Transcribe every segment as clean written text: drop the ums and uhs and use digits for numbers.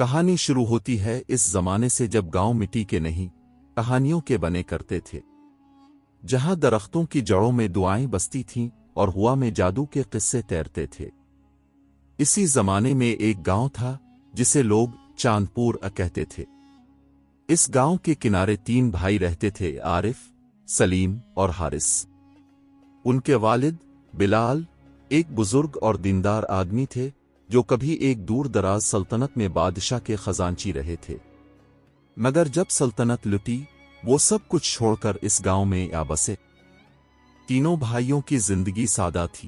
کہانی شروع ہوتی ہے اس زمانے سے جب گاؤں مٹی کے نہیں کہانیوں کے بنے کرتے تھے، جہاں درختوں کی جڑوں میں دعائیں بستی تھیں اور ہوا میں جادو کے قصے تیرتے تھے۔ اسی زمانے میں ایک گاؤں تھا جسے لوگ چاندپور کہتے تھے۔ اس گاؤں کے کنارے 3 بھائی رہتے تھے، عارف، سلیم اور حارث۔ ان کے والد بلال ایک بزرگ اور دیندار آدمی تھے جو کبھی ایک دور دراز سلطنت میں بادشاہ کے خزانچی رہے تھے، مگر جب سلطنت لٹی وہ سب کچھ چھوڑ کر اس گاؤں میں آ بسے۔ تینوں بھائیوں کی زندگی سادہ تھی۔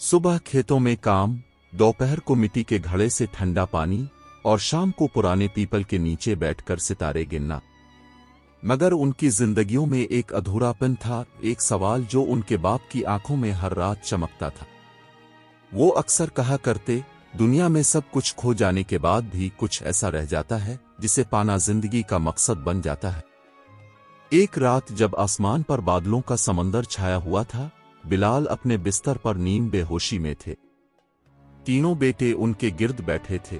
صبح کھیتوں میں کام، دوپہر کو مٹی کے گھڑے سے ٹھنڈا پانی اور شام کو پرانے پیپل کے نیچے بیٹھ کر ستارے گننا۔ مگر ان کی زندگیوں میں ایک ادھورا پن تھا، ایک سوال جو ان کے باپ کی آنکھوں میں ہر رات چمکتا تھا۔ وہ اکثر کہا کرتے، دنیا میں سب کچھ کھو جانے کے بعد بھی کچھ ایسا رہ جاتا ہے جسے پانا زندگی کا مقصد بن جاتا ہے۔ ایک رات جب آسمان پر بادلوں کا سمندر چھایا ہوا تھا، بلال اپنے بستر پر نیم بے ہوشی میں تھے۔ تینوں بیٹے ان کے گرد بیٹھے تھے۔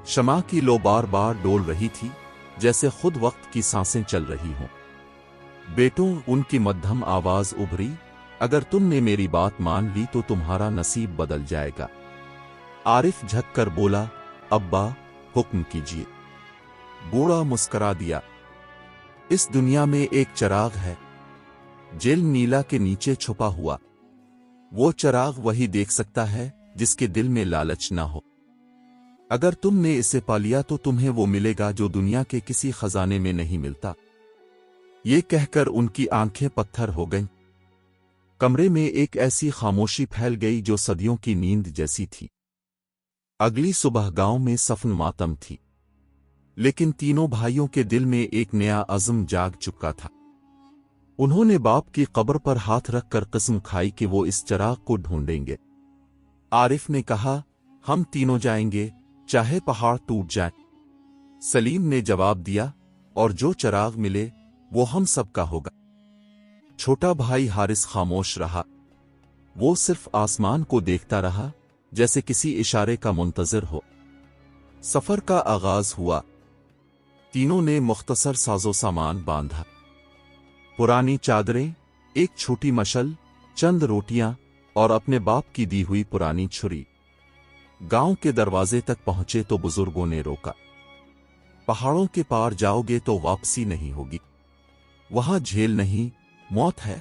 شمع کی لو بار بار ڈول رہی تھی، جیسے خود وقت کی سانسیں چل رہی ہوں۔ بیٹوں، ان کی مدھم آواز ابھری، اگر تم نے میری بات مان لی تو تمہارا نصیب بدل جائے گا۔ عارف جھک کر بولا، ابا حکم کیجیے۔ بوڑھا مسکرا دیا، اس دنیا میں ایک چراغ ہے، جیل نیلا کے نیچے چھپا ہوا۔ وہ چراغ وہی دیکھ سکتا ہے جس کے دل میں لالچ نہ ہو۔ اگر تم نے اسے پا لیا تو تمہیں وہ ملے گا جو دنیا کے کسی خزانے میں نہیں ملتا۔ یہ کہہ کر ان کی آنکھیں پتھر ہو گئیں۔ کمرے میں ایک ایسی خاموشی پھیل گئی جو صدیوں کی نیند جیسی تھی۔ اگلی صبح گاؤں میں صفن ماتم تھی، لیکن تینوں بھائیوں کے دل میں ایک نیا عزم جاگ چکا تھا۔ انہوں نے باپ کی قبر پر ہاتھ رکھ کر قسم کھائی کہ وہ اس چراغ کو ڈھونڈیں گے۔ عارف نے کہا، ہم تینوں جائیں گے، چاہے پہاڑ ٹوٹ جائیں۔ سلیم نے جواب دیا، اور جو چراغ ملے وہ ہم سب کا ہوگا۔ چھوٹا بھائی حارث خاموش رہا۔ وہ صرف آسمان کو دیکھتا رہا، جیسے کسی اشارے کا منتظر ہو۔ سفر کا آغاز ہوا۔ تینوں نے مختصر ساز و سامان باندھا، پرانی چادریں، ایک چھوٹی مشل، چند روٹیاں اور اپنے باپ کی دی ہوئی پرانی چھری۔ گاؤں کے دروازے تک پہنچے تو بزرگوں نے روکا، پہاڑوں کے پار جاؤ گے تو واپسی نہیں ہوگی، وہاں جھیل نہیں، موت ہے۔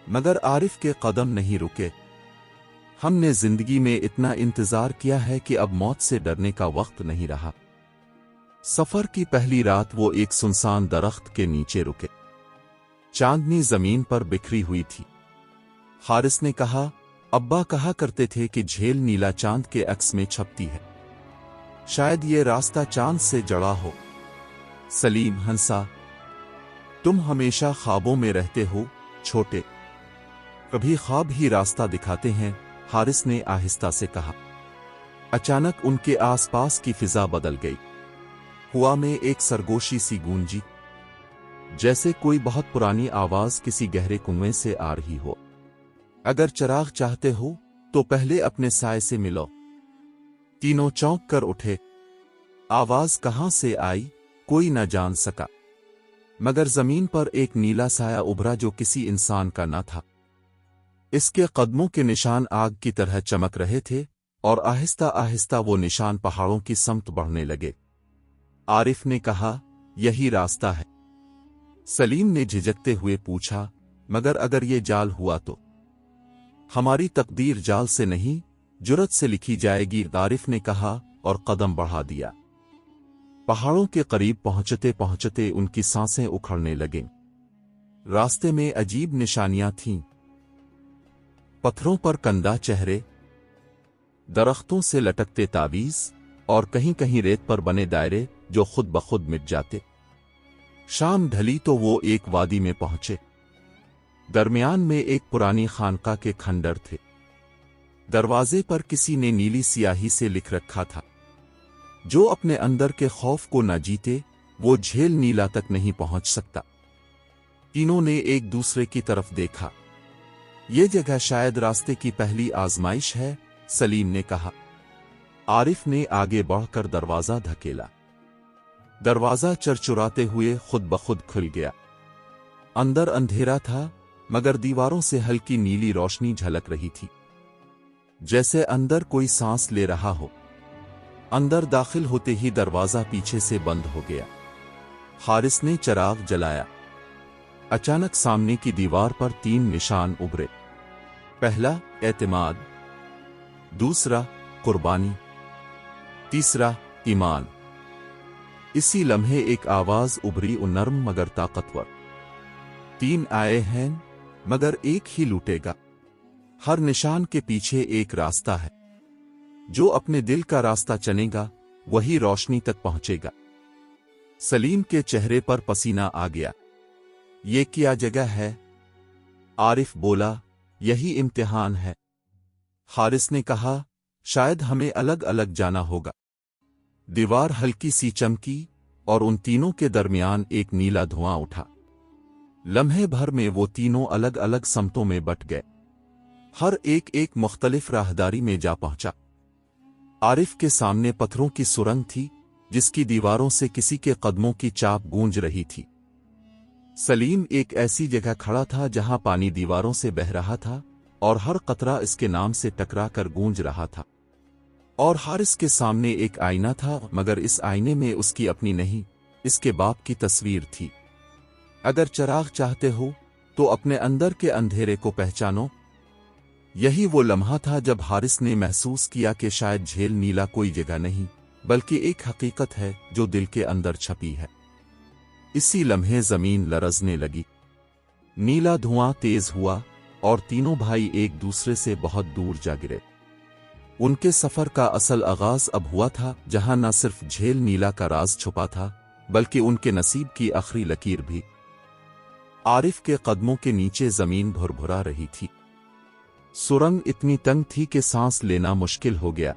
مگر عارف کے قدم نہیں رکے۔ ہم نے زندگی میں اتنا انتظار کیا ہے کہ اب موت سے ڈرنے کا وقت نہیں رہا۔ سفر کی پہلی رات وہ ایک سنسان درخت کے نیچے رکے۔ چاندنی زمین پر بکھری ہوئی تھی۔ حارث نے کہا، ابا کہا کرتے تھے کہ جھیل نیلا چاند کے عکس میں چھپتی ہے، شاید یہ راستہ چاند سے جڑا ہو۔ سلیم ہنسا، تم ہمیشہ خوابوں میں رہتے ہو چھوٹے، کبھی خواب ہی راستہ دکھاتے ہیں، حارث نے آہستہ سے کہا۔ اچانک ان کے آس پاس کی فضا بدل گئی۔ ہوا میں ایک سرگوشی سی گونجی، جیسے کوئی بہت پرانی آواز کسی گہرے کنویں سے آ رہی ہو۔ اگر چراغ چاہتے ہو تو پہلے اپنے سائے سے ملو۔ تینوں چونک کر اٹھے۔ آواز کہاں سے آئی کوئی نہ جان سکا، مگر زمین پر ایک نیلا سایہ ابھرا جو کسی انسان کا نہ تھا۔ اس کے قدموں کے نشان آگ کی طرح چمک رہے تھے، اور آہستہ آہستہ وہ نشان پہاڑوں کی سمت بڑھنے لگے۔ عارف نے کہا، یہی راستہ ہے۔ سلیم نے جھجکتے ہوئے پوچھا، مگر اگر یہ جال ہوا تو؟ ہماری تقدیر جال سے نہیں، جرأت سے لکھی جائے گی، عارف نے کہا اور قدم بڑھا دیا۔ پہاڑوں کے قریب پہنچتے پہنچتے ان کی سانسیں اکھڑنے لگیں۔ راستے میں عجیب نشانیاں تھیں، پتھروں پر کندہ چہرے، درختوں سے لٹکتے تعویذ، اور کہیں کہیں ریت پر بنے دائرے جو خود بخود مٹ جاتے۔ شام ڈھلی تو وہ ایک وادی میں پہنچے۔ درمیان میں ایک پرانی خانقاہ کے کھنڈر تھے۔ دروازے پر کسی نے نیلی سیاہی سے لکھ رکھا تھا، جو اپنے اندر کے خوف کو نہ جیتے وہ جھیل نیلا تک نہیں پہنچ سکتا۔ تینوں نے ایک دوسرے کی طرف دیکھا۔ یہ جگہ شاید راستے کی پہلی آزمائش ہے، سلیم نے کہا۔ आरिफ ने आगे बढ़कर दरवाजा धकेला। दरवाजा चरचुराते हुए खुद ब खुद खुल गया। अंदर अंधेरा था, मगर दीवारों से हल्की नीली रोशनी झलक रही थी, जैसे अंदर कोई सांस ले रहा हो। अंदर दाखिल होते ही दरवाजा पीछे से बंद हो गया। हारिस ने चिराग जलाया। अचानक सामने की दीवार पर 3 निशान उभरे। पहला एतमाद, दूसरा कुर्बानी, तीसरा ईमान। इसी लम्हे एक आवाज उभरी, नरम मगर ताकतवर। 3 आए हैं, मगर एक ही लूटेगा। हर निशान के पीछे एक रास्ता है। जो अपने दिल का रास्ता चुनेगा वही रोशनी तक पहुंचेगा। सलीम के चेहरे पर पसीना आ गया। ये क्या जगह है? आरिफ बोला, यही इम्तिहान है। हारिस ने कहा, शायद हमें अलग अलग जाना होगा। दीवार हल्की सी चमकी और उन तीनों के दरमियान एक नीला धुआं उठा। लम्हे भर में वो तीनों अलग अलग समतों में बट गए। हर एक मुख्तलिफ राहदारी में जा पहुंचा। आरिफ के सामने पत्थरों की सुरंग थी, जिसकी दीवारों से किसी के कदमों की चाप गूंज रही थी। सलीम एक ऐसी जगह खड़ा था जहां पानी दीवारों से बह रहा था और हर कतरा इसके नाम से टकरा कर गूंज रहा था। और हारिस के सामने एक आईना था, मगर इस आईने में उसकी अपनी नहीं, इसके बाप की तस्वीर थी। अगर चिराग चाहते हो तो अपने अंदर के अंधेरे को पहचानो। यही वो लम्हा था जब हारिस ने महसूस किया कि शायद झेल नीला कोई जगह नहीं, बल्कि एक हकीकत है जो दिल के अंदर छपी है। इसी लम्हे जमीन लरजने लगी। नीला धुआं तेज हुआ और तीनों भाई एक दूसरे से बहुत दूर जा गिरे। उनके सफर का असल आगाज अब हुआ था, जहां न सिर्फ झेल नीला का राज छुपा था, बल्कि उनके नसीब की आखिरी लकीर भी। आरिफ के कदमों के नीचे जमीन भुरभुरा रही थी। सुरंग इतनी तंग थी कि सांस लेना मुश्किल हो गया।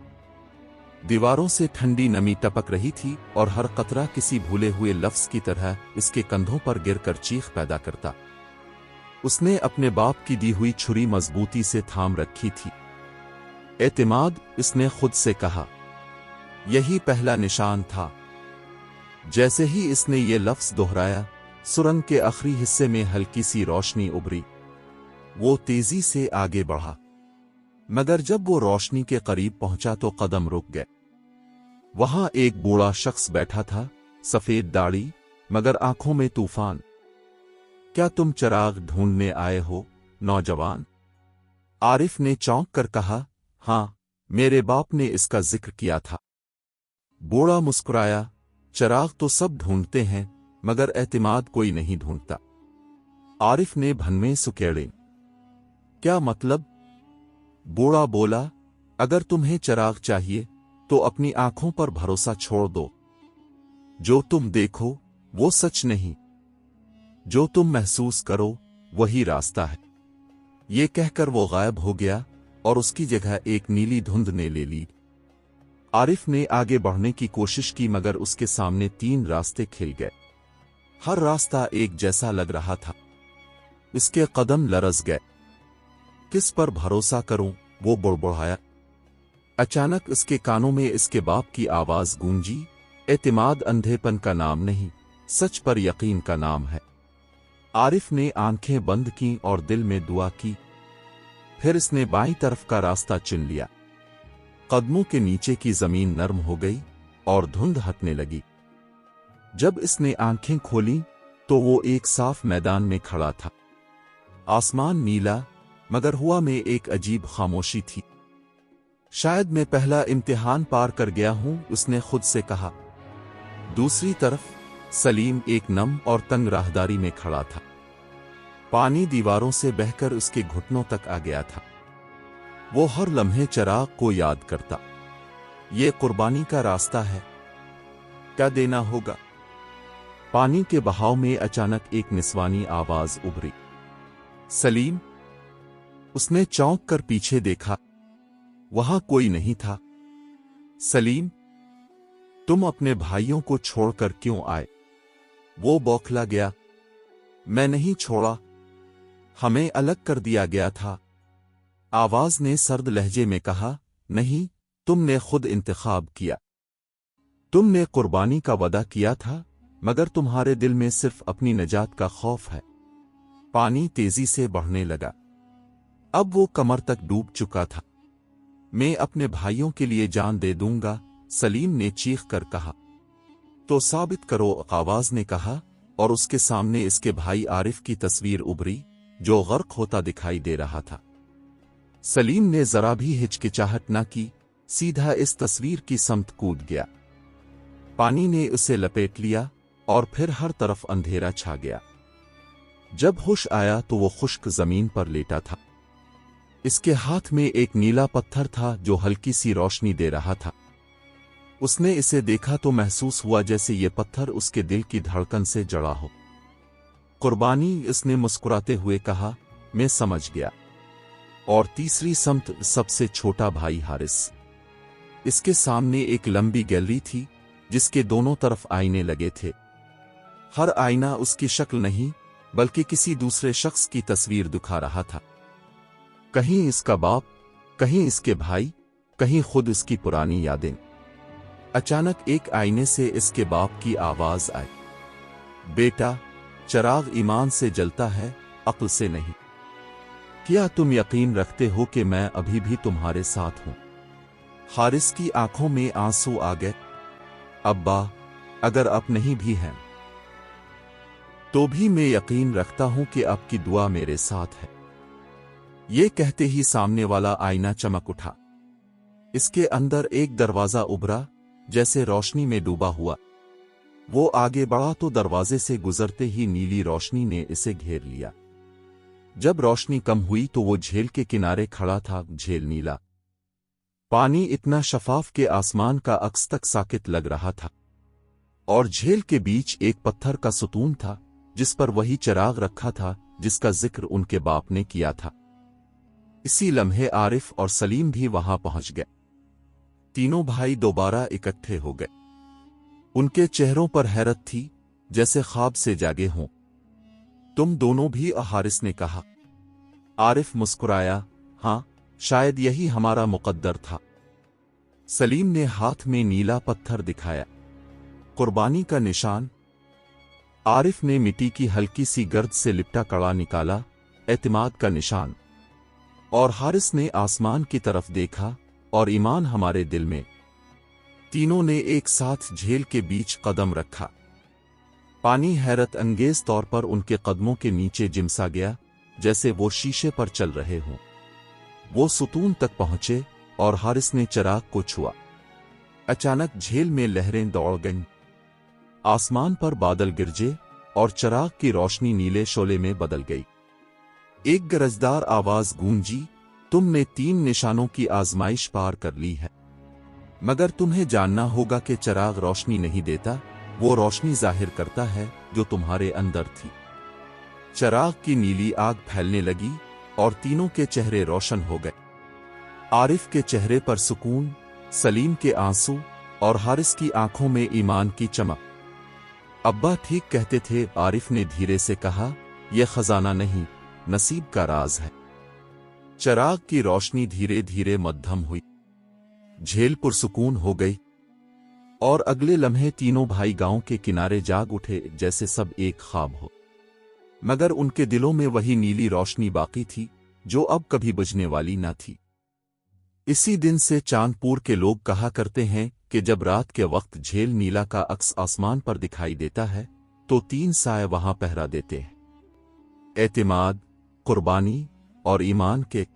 दीवारों से ठंडी नमी टपक रही थी और हर कतरा किसी भूले हुए लफ्ज की तरह इसके कंधों पर गिरकर चीख पैदा करता। उसने अपने बाप की दी हुई छुरी मजबूती से थाम रखी थी। एतमाद, इसने खुद से कहा। यही पहला निशान था। जैसे ही इसने ये लफ्ज दोहराया, सुरंग के आखिरी हिस्से में हल्की सी रोशनी उभरी। वो तेजी से आगे बढ़ा, मगर जब वो रोशनी के करीब पहुंचा तो कदम रुक गए। वहां एक बूढ़ा शख्स बैठा था, सफेद दाढ़ी, मगर आंखों में तूफान। क्या तुम चिराग ढूंढने आए हो, नौजवान? आरिफ ने चौंक कर कहा, हाँ, मेरे बाप ने इसका जिक्र किया था। बूढ़ा मुस्कुराया, चिराग तो सब ढूंढते हैं, मगर एतमाद कोई नहीं ढूंढता। आरिफ ने भनमें सुकेड़े। क्या मतलब? बूढ़ा बोला, अगर तुम्हें चिराग चाहिए तो अपनी आंखों पर भरोसा छोड़ दो। जो तुम देखो वो सच नहीं, जो तुम महसूस करो वही रास्ता है। ये कहकर वो गायब हो गया और उसकी जगह एक नीली धुंध ने ले ली। आरिफ ने आगे बढ़ने की कोशिश की, मगर उसके सामने 3 रास्ते खिल गए। हर रास्ता एक जैसा लग रहा था। इसके कदम लरज गए। किस पर भरोसा करूं, वो बुड़बुड़ाया। अचानक इसके कानों में इसके बाप की आवाज गूंजी, एतमाद अंधेपन का नाम नहीं, सच पर यकीन का नाम है। आरिफ ने आंखें बंद की और दिल में दुआ की। फिर इसने बाईं तरफ का रास्ता चुन लिया। कदमों के नीचे की जमीन नरम हो गई और धुंध हटने लगी। जब इसने आंखें खोली तो वो एक साफ मैदान में खड़ा था। आसमान नीला, मगर हवा में एक अजीब खामोशी थी। शायद मैं पहला इम्तिहान पार कर गया हूं, उसने खुद से कहा। दूसरी तरफ सलीम एक नम और तंग राहदारी में खड़ा था। पानी दीवारों से बहकर उसके घुटनों तक आ गया था। वो हर लम्हे चिराग को याद करता। ये कुर्बानी का रास्ता है, क्या देना होगा? पानी के बहाव में अचानक एक निस्वानी आवाज उभरी, सलीम। उसने चौंक कर पीछे देखा। वहां कोई नहीं था। सलीम, तुम अपने भाइयों को छोड़कर क्यों आए? वो बौखला गया। मैं नहीं छोड़ा, हमें अलग कर दिया गया था। आवाज ने सर्द लहजे में कहा, नहीं, तुम ने खुद इंतखाब किया। तुमने कुर्बानी का वदा किया था, मगर तुम्हारे दिल में सिर्फ अपनी नजात का खौफ है। पानी तेजी से बढ़ने लगा। अब वो कमर तक डूब चुका था। मैं अपने भाइयों के लिए जान दे दूंगा, सलीम ने चीख कर कहा। तो साबित करो, आवाज ने कहा, और उसके सामने इसके भाई आरिफ की तस्वीर उभरी, जो गर्क होता दिखाई दे रहा था। सलीम ने जरा भी हिचकिचाहट न की, सीधा इस तस्वीर की समत कूद गया। पानी ने उसे लपेट लिया और फिर हर तरफ अंधेरा छा गया। जब होश आया तो वो खुश्क जमीन पर लेटा था। इसके हाथ में एक नीला पत्थर था जो हल्की सी रोशनी दे रहा था। उसने इसे देखा तो महसूस हुआ जैसे ये पत्थर उसके दिल की धड़कन से जड़ा हो। कुर्बानी, इसने मुस्कुराते हुए कहा, मैं समझ गया। और तीसरी समत, सबसे छोटा भाई हारिस। इसके सामने एक लंबी गैलरी थी जिसके दोनों तरफ आईने लगे थे। हर आईना उसकी शक्ल नहीं बल्कि किसी दूसरे शख्स की तस्वीर दिखा रहा था। कहीं इसका बाप, कहीं इसके भाई, कहीं खुद इसकी पुरानी यादें। अचानक एक आईने से इसके बाप की आवाज आई, बेटा, चिराग ईमान से जलता है, अक्ल से नहीं। क्या तुम यकीन रखते हो कि मैं अभी भी तुम्हारे साथ हूं? हारिस की आंखों में आंसू आ गए। अब्बा, अगर अब नहीं भी हैं तो भी मैं यकीन रखता हूं कि आपकी दुआ मेरे साथ है। ये कहते ही सामने वाला आईना चमक उठा। इसके अंदर एक दरवाजा उभरा, जैसे रोशनी में डूबा हुआ। वो आगे बढ़ा तो दरवाजे से गुजरते ही नीली रोशनी ने इसे घेर लिया। जब रोशनी कम हुई तो वो झील के किनारे खड़ा था। झील नीला, पानी इतना शफाफ के आसमान का अक्स तक साकित लग रहा था, और झील के बीच एक पत्थर का सुतून था जिस पर वही चिराग रखा था जिसका जिक्र उनके बाप ने किया था। इसी लम्हे आरिफ और सलीम भी वहां पहुंच गए। तीनों भाई दोबारा इकट्ठे हो गए। उनके चेहरों पर हैरत थी, जैसे ख्वाब से जागे हों। तुम दोनों भी? हारिस ने कहा। आरिफ मुस्कुराया, हां, शायद यही हमारा मुकद्दर था। सलीम ने हाथ में नीला पत्थर दिखाया। कुर्बानी का निशान। आरिफ ने मिट्टी की हल्की सी गर्द से लिपटा कड़ा निकाला, एतमाद का निशान। और हारिस ने आसमान की तरफ देखा, और ईमान हमारे दिल में। तीनों ने एक साथ झील के बीच कदम रखा। पानी हैरत अंगेज तौर पर उनके कदमों के नीचे जिमसा गया, जैसे वो शीशे पर चल रहे हों। वो सुतून तक पहुंचे और हारिस ने चिराग को छुआ। अचानक झील में लहरें दौड़ गईं। आसमान पर बादल गिरजे और चिराग की रोशनी नीले शोले में बदल गई। एक गरजदार आवाज गूंजी, तुमने 3 निशानों की आजमाइश पार कर ली है, मगर तुम्हें जानना होगा कि चिराग रोशनी नहीं देता, वो रोशनी जाहिर करता है जो तुम्हारे अंदर थी। चिराग की नीली आग फैलने लगी और तीनों के चेहरे रोशन हो गए। आरिफ के चेहरे पर सुकून, सलीम के आंसू और हारिस की आंखों में ईमान की चमक। अब्बा ठीक कहते थे, आरिफ ने धीरे से कहा, यह खजाना नहीं, नसीब का राज है। चिराग की रोशनी धीरे धीरे मध्यम हुई। झील पुरसुकून हो गई और अगले लम्हे तीनों भाई गांव के किनारे जाग उठे, जैसे सब एक ख्वाब हो। मगर उनके दिलों में वही नीली रोशनी बाकी थी जो अब कभी बुझने वाली न थी। इसी दिन से चांदपुर के लोग कहा करते हैं कि जब रात के वक्त झील नीला का अक्स आसमान पर दिखाई देता है तो 3 साए वहां पहरा देते हैं, एतमाद, कुर्बानी और ईमान के।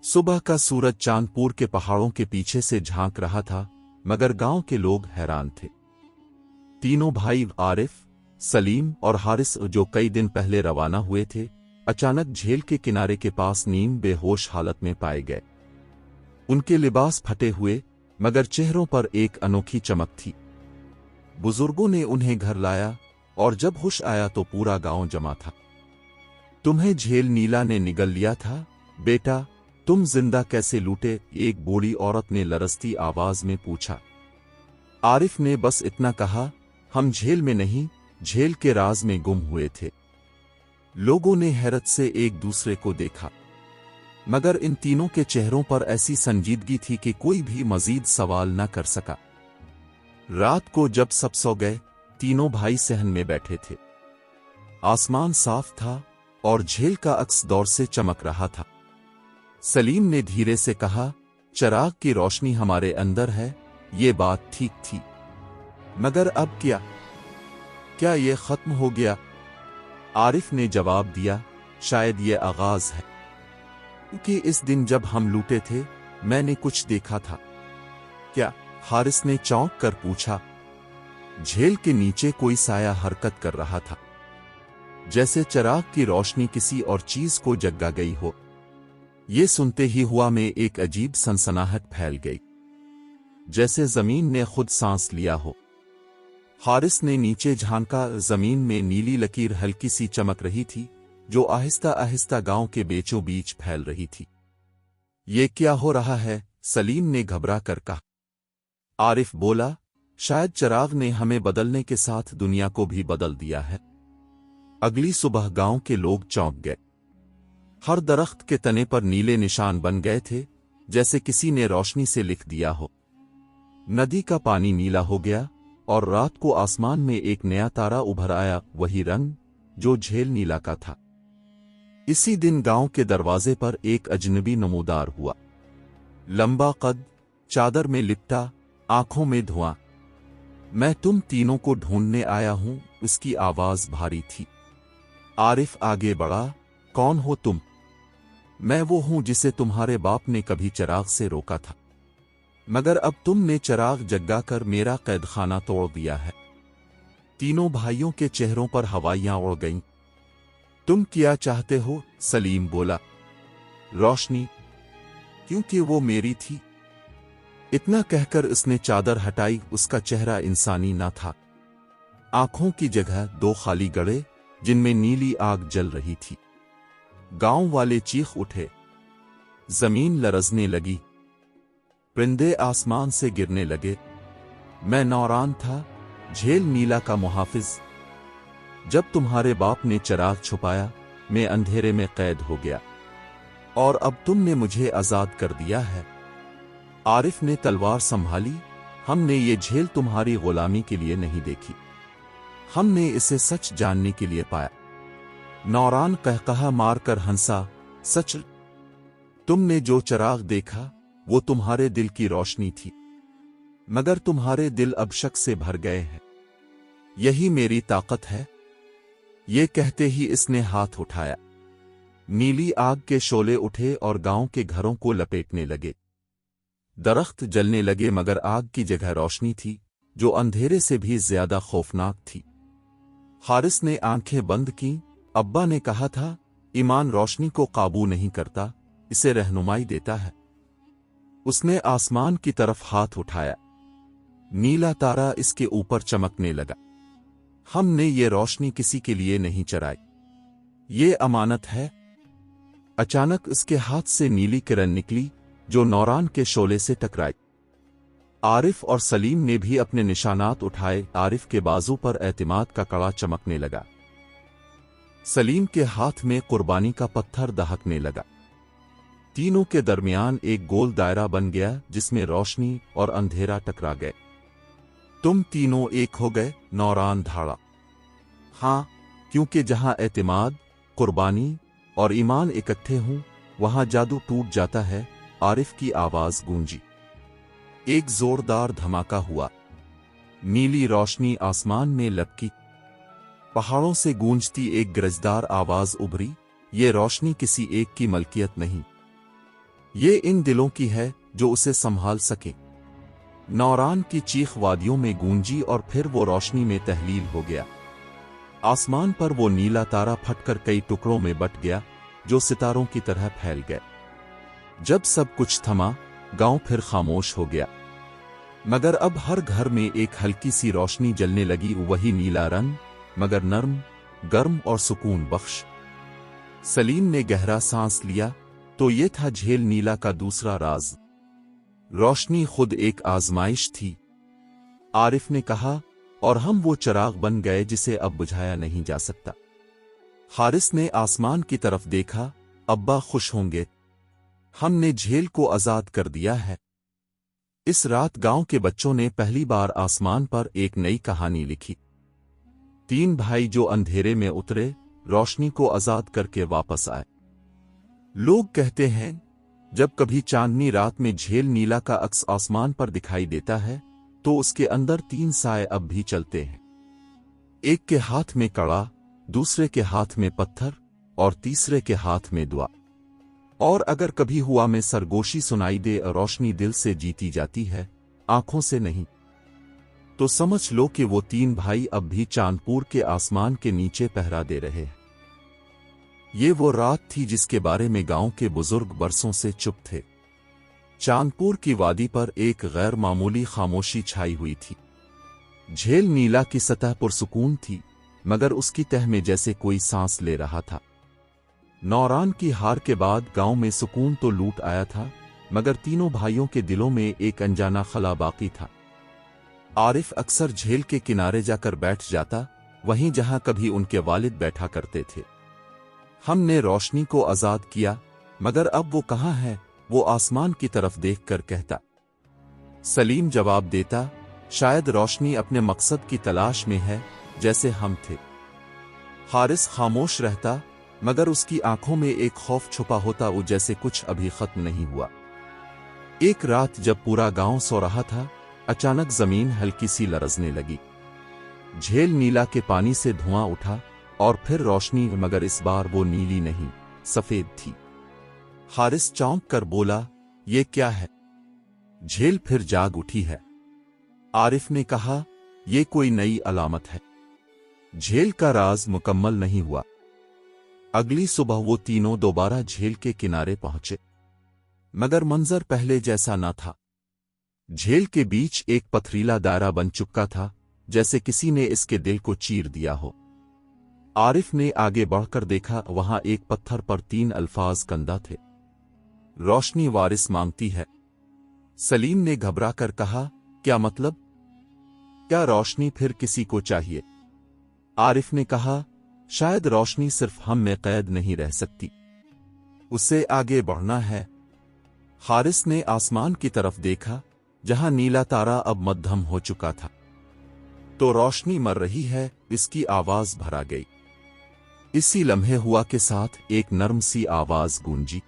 सुबह का सूरज चांदपुर के पहाड़ों के पीछे से झांक रहा था, मगर गांव के लोग हैरान थे। तीनों भाई आरिफ, सलीम और हारिस, जो कई दिन पहले रवाना हुए थे, अचानक झील के किनारे के पास नीम बेहोश हालत में पाए गए। उनके लिबास फटे हुए, मगर चेहरों पर एक अनोखी चमक थी। बुजुर्गों ने उन्हें घर लाया और जब होश आया तो पूरा गांव जमा था। तुम्हें झील नीला ने निगल लिया था बेटा, तुम जिंदा कैसे लूटे? एक बूढ़ी औरत ने लरजती आवाज में पूछा। आरिफ ने बस इतना कहा, हम झील में नहीं, झील के राज में गुम हुए थे। लोगों ने हैरत से एक दूसरे को देखा। मगर इन तीनों के चेहरों पर ऐसी संजीदगी थी कि कोई भी मजीद सवाल न कर सका। रात को जब सब सो गए, तीनों भाई सहन में बैठे थे। आसमान साफ था और झील का अक्स दौर से चमक रहा था। सलीम ने धीरे से कहा, चिराग की रोशनी हमारे अंदर है, ये बात ठीक थी, मगर अब क्या ये खत्म हो गया? आरिफ ने जवाब दिया, शायद ये आगाज है, क्योंकि इस दिन जब हम लूटे थे मैंने कुछ देखा था। क्या? हारिस ने चौंक कर पूछा। झील के नीचे कोई साया हरकत कर रहा था, जैसे चिराग की रोशनी किसी और चीज को जगा गई हो। ये सुनते ही हवा में एक अजीब सनसनाहट फैल गई, जैसे जमीन ने खुद सांस लिया हो। हारिस ने नीचे झांका। जमीन में नीली लकीर हल्की सी चमक रही थी, जो आहिस्ता आहिस्ता गांव के बीचों बीच फैल रही थी। ये क्या हो रहा है? सलीम ने घबरा कर कहा। आरिफ बोला, शायद चिराग ने हमें बदलने के साथ दुनिया को भी बदल दिया है। अगली सुबह गांव के लोग चौंक गए। हर दरख्त के तने पर नीले निशान बन गए थे, जैसे किसी ने रोशनी से लिख दिया हो। नदी का पानी नीला हो गया और रात को आसमान में एक नया तारा उभर आया, वही रंग जो झील नीला का था। इसी दिन गांव के दरवाजे पर एक अजनबी नमूदार हुआ। लंबा कद, चादर में लिपटा, आंखों में धुआं। मैं तुम तीनों को ढूंढने आया हूं, उसकी आवाज भारी थी। आरिफ आगे बढ़ा, कौन हो तुम? मैं वो हूं जिसे तुम्हारे बाप ने कभी चिराग से रोका था, मगर अब तुमने चिराग जगाकर मेरा कैदखाना तोड़ दिया है। तीनों भाइयों के चेहरों पर हवाइयां उड़ गईं। तुम क्या चाहते हो? सलीम बोला। रोशनी, क्योंकि वो मेरी थी। इतना कहकर उसने चादर हटाई। उसका चेहरा इंसानी ना था। आंखों की जगह दो खाली गड़े, जिनमें नीली आग जल रही थी। गांव वाले चीख उठे। जमीन लरजने लगी, परिंदे आसमान से गिरने लगे। मैं नौरान था, झील नीला का मुहाफिज। जब तुम्हारे बाप ने चिराग छुपाया, मैं अंधेरे में कैद हो गया, और अब तुमने मुझे आजाद कर दिया है। आरिफ ने तलवार संभाली। हमने ये झील तुम्हारी गुलामी के लिए नहीं देखी, हमने इसे सच जानने के लिए पाया। नौरान कहकहा मारकर हंसा। सच? तुमने जो चिराग देखा वो तुम्हारे दिल की रोशनी थी, मगर तुम्हारे दिल अब शक से भर गए हैं। यही मेरी ताकत है। ये कहते ही इसने हाथ उठाया। नीली आग के शोले उठे और गांव के घरों को लपेटने लगे। दरख्त जलने लगे, मगर आग की जगह रोशनी थी, जो अंधेरे से भी ज्यादा खौफनाक थी। हारिस ने आंखें बंद की। अब्बा ने कहा था, ईमान रोशनी को काबू नहीं करता, इसे रहनुमाई देता है। उसने आसमान की तरफ हाथ उठाया। नीला तारा इसके ऊपर चमकने लगा। हमने ये रोशनी किसी के लिए नहीं चराई, ये अमानत है। अचानक उसके हाथ से नीली किरण निकली, जो नौरान के शोले से टकराई। आरिफ और सलीम ने भी अपने निशानात उठाए। आरिफ के बाजू पर एतमाद का कड़ा चमकने लगा। सलीम के हाथ में कुर्बानी का पत्थर दहकने लगा। तीनों के दरमियान एक गोल दायरा बन गया, जिसमें रोशनी और अंधेरा टकरा गए। तुम तीनों एक हो गए? नौरान धाड़ा। हां, क्योंकि जहां एतमाद, कुर्बानी और ईमान इकट्ठे हों, वहां जादू टूट जाता है। आरिफ की आवाज गूंजी। एक जोरदार धमाका हुआ। नीली रोशनी आसमान में लपकी। पहाड़ों से गूंजती एक गरजदार आवाज उभरी। ये रोशनी किसी एक की मलकियत नहीं, ये इन दिलों की है जो उसे संभाल सके। नौरान की चीख वादियों में गूंजी और फिर वो रोशनी में तहलील हो गया। आसमान पर वो नीला तारा फटकर कई टुकड़ों में बट गया, जो सितारों की तरह फैल गए। जब सब कुछ थमा, गांव फिर खामोश हो गया, मगर अब हर घर में एक हल्की सी रोशनी जलने लगी। वही नीला रंग, मगर नर्म, गर्म और सुकून बख्श। सलीम ने गहरा सांस लिया। तो ये था झील नीला का दूसरा राज। रोशनी खुद एक आजमाइश थी। आरिफ ने कहा, और हम वो चिराग बन गए जिसे अब बुझाया नहीं जा सकता। हारिस ने आसमान की तरफ देखा। अब्बा खुश होंगे। ہم نے جھیل کو آزاد کر دیا ہے۔ اس رات گاؤں کے بچوں نے پہلی بار آسمان پر ایک نئی کہانی لکھی۔ 3 بھائی جو اندھیرے میں اترے، روشنی کو آزاد کر کے واپس آئے۔ لوگ کہتے ہیں جب کبھی چاندنی رات میں جھیل نیلا کا عکس آسمان پر دکھائی دیتا ہے تو اس کے اندر 3 سائے اب بھی چلتے ہیں، ایک کے ہاتھ میں کڑا، دوسرے کے ہاتھ میں پتھر اور تیسرے کے ہاتھ میں دعا۔ اور اگر کبھی ہوا میں سرگوشی سنائی دے اور روشنی دل سے جیتی جاتی ہے، آنکھوں سے نہیں، تو سمجھ لو کہ وہ 3 بھائی اب بھی چاندپور کے آسمان کے نیچے پہرا دے رہے ہیں۔ یہ وہ رات تھی جس کے بارے میں گاؤں کے بزرگ برسوں سے چپ تھے۔ چاندپور کی وادی پر ایک غیر معمولی خاموشی چھائی ہوئی تھی۔ جھیل نیلا کی سطح پرسکون تھی، مگر اس کی تہ میں جیسے کوئی سانس لے رہا تھا۔ نوران کی ہار کے بعد گاؤں میں سکون تو لوٹ آیا تھا، مگر تینوں بھائیوں کے دلوں میں ایک انجانا خلا باقی تھا۔ عارف اکثر جھیل کے کنارے جا کر بیٹھ جاتا، وہیں جہاں کبھی ان کے والد بیٹھا کرتے تھے۔ ہم نے روشنی کو آزاد کیا، مگر اب وہ کہاں ہے؟ وہ آسمان کی طرف دیکھ کر کہتا۔ سلیم جواب دیتا، شاید روشنی اپنے مقصد کی تلاش میں ہے، جیسے ہم تھے۔ حارث خاموش رہتا، مگر اس کی آنکھوں میں ایک خوف چھپا ہوتا، وہ جیسے کچھ ابھی ختم نہیں ہوا۔ ایک رات جب پورا گاؤں سو رہا تھا، اچانک زمین ہلکی سی لرزنے لگی۔ جھیل نیلا کے پانی سے دھواں اٹھا اور پھر روشنی، مگر اس بار وہ نیلی نہیں، سفید تھی۔ حارث چونک کر بولا، یہ کیا ہے؟ جھیل پھر جاگ اٹھی ہے۔ عارف نے کہا، یہ کوئی نئی علامت ہے۔ جھیل کا راز مکمل نہیں ہوا۔ اگلی صبح وہ تینوں دوبارہ جھیل کے کنارے پہنچے، مگر منظر پہلے جیسا نہ تھا۔ جھیل کے بیچ ایک پتھریلا دائرہ بن چکا تھا، جیسے کسی نے اس کے دل کو چیر دیا ہو۔ عارف نے آگے بڑھ کر دیکھا، وہاں ایک پتھر پر 3 الفاظ کندہ تھے، روشنی وارث مانگتی ہے۔ سلیم نے گھبرا کر کہا، کیا مطلب؟ کیا روشنی پھر کسی کو چاہیے؟ عارف نے کہا، شاید روشنی صرف ہم میں قید نہیں رہ سکتی، اسے آگے بڑھنا ہے۔ حارث نے آسمان کی طرف دیکھا، جہاں نیلا تارا اب مدھم ہو چکا تھا۔ تو روشنی مر رہی ہے، اس کی آواز بھرا گئی۔ اسی لمحے ہوا کے ساتھ ایک نرم سی آواز گونجی،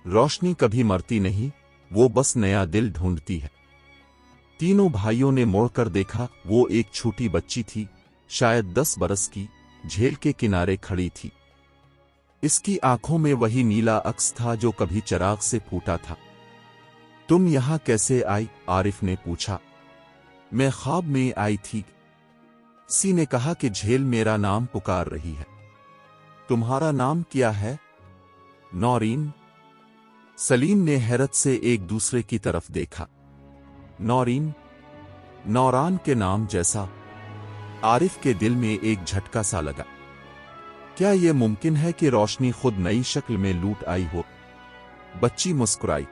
روشنی کبھی مرتی نہیں، وہ بس نیا دل ڈھونڈتی ہے۔ تینوں بھائیوں نے موڑ کر دیکھا، وہ ایک چھوٹی بچی تھی، شاید 10 برس کی، جھیل کے کنارے کھڑی تھی۔ اس کی آنکھوں میں وہی نیلا عکس تھا جو کبھی چراغ سے پھوٹا تھا۔ تم یہاں کیسے آئی؟ عارف نے پوچھا۔ میں خواب میں آئی تھی، کسی نے کہا کہ جھیل میرا نام پکار رہی ہے۔ تمہارا نام کیا ہے؟ نورین۔ سلیم نے حیرت سے ایک دوسرے کی طرف دیکھا۔ نورین؟ نوران کے نام جیسا؟ عارف کے دل میں ایک جھٹکا سا لگا۔ کیا یہ ممکن ہے کہ روشنی خود نئی شکل میں لوٹ آئی ہو؟ بچی مسکرائی،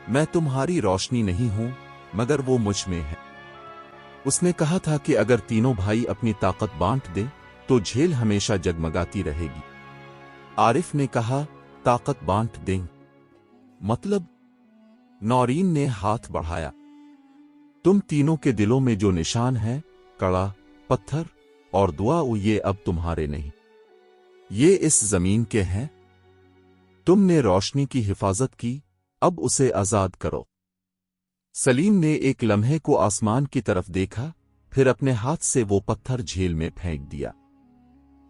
میں تمہاری روشنی نہیں ہوں، مگر وہ مجھ میں ہے۔ اس نے کہا تھا کہ اگر تینوں بھائی اپنی طاقت بانٹ دیں تو جھیل ہمیشہ جگمگاتی رہے گی۔ عارف نے کہا، طاقت بانٹ دیں؟ مطلب؟ نورین نے ہاتھ بڑھایا۔ تم تینوں کے دلوں میں جو نشان ہے، کڑا، پتھر اور دعا، یہ اب تمہارے نہیں، یہ اس زمین کے ہیں۔ تم نے روشنی کی حفاظت کی، اب اسے آزاد کرو۔ سلیم نے ایک لمحے کو آسمان کی طرف دیکھا، پھر اپنے ہاتھ سے وہ پتھر جھیل میں پھینک دیا۔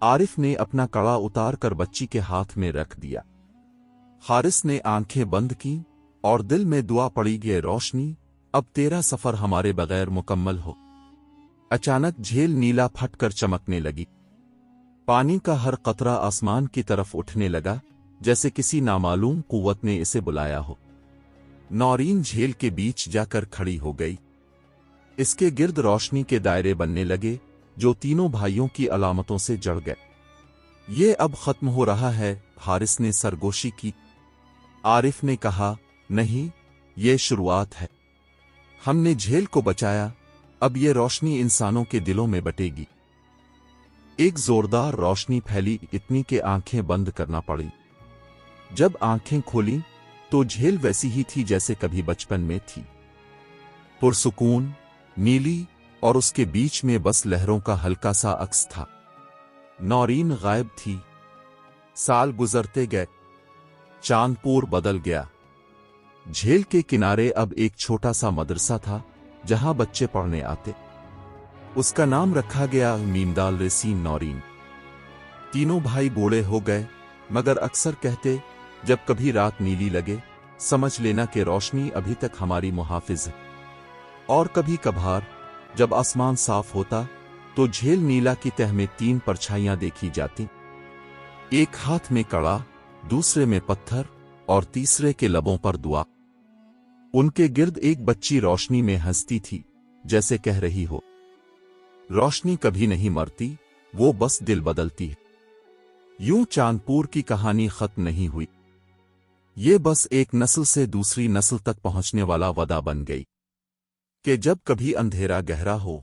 عارف نے اپنا کڑا اتار کر بچی کے ہاتھ میں رکھ دیا۔ حارث نے آنکھیں بند کی اور دل میں دعا پڑی، گے روشنی، اب تیرا سفر ہمارے بغیر مکمل ہو۔ اچانک جھیل نیلا پھٹ کر چمکنے لگی۔ پانی کا ہر قطرہ آسمان کی طرف اٹھنے لگا، جیسے کسی نامعلوم قوت نے اسے بلایا ہو۔ نورین جھیل کے بیچ جا کر کھڑی ہو گئی۔ اس کے گرد روشنی کے دائرے بننے لگے، جو تینوں بھائیوں کی علامتوں سے جڑ گئے۔ یہ اب ختم ہو رہا ہے، حارث نے سرگوشی کی۔ عارف نے کہا، نہیں، یہ شروعات ہے۔ ہم نے جھیل کو بچایا، اب یہ روشنی انسانوں کے دلوں میں بٹے گی۔ ایک زوردار روشنی پھیلی، اتنی کہ آنکھیں بند کرنا پڑی۔ جب آنکھیں کھولیں तो झील वैसी ही थी जैसे कभी बचपन में थी, पुरसुकून, नीली, और उसके बीच में बस लहरों का हल्का सा अक्स था। नौरीन गायब थी। साल गुजरते गए, चांदपुर बदल गया। झील के किनारे अब एक छोटा सा मदरसा था जहां बच्चे पढ़ने आते। उसका नाम रखा गया मीमदाल रेसीन नौरीन। तीनों भाई बूढ़े हो गए, मगर अक्सर कहते, जब कभी रात नीली लगे, समझ लेना कि रोशनी अभी तक हमारी मुहाफिज है। और कभी कभार जब आसमान साफ होता तो झील नीला की तह में 3 परछाइयां देखी जाती, एक हाथ में कड़ा, दूसरे में पत्थर और तीसरे के लबों पर दुआ। उनके गिर्द एक बच्ची रोशनी में हंसती थी, जैसे कह रही हो, रोशनी कभी नहीं मरती, वो बस दिल बदलती है। यूं चांदपुर की कहानी खत्म नहीं हुई। ये बस एक नस्ल से दूसरी नस्ल तक पहुंचने वाला वदा बन गई कि जब कभी अंधेरा गहरा हो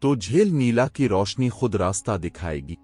तो झील नीला की रोशनी खुद रास्ता दिखाएगी।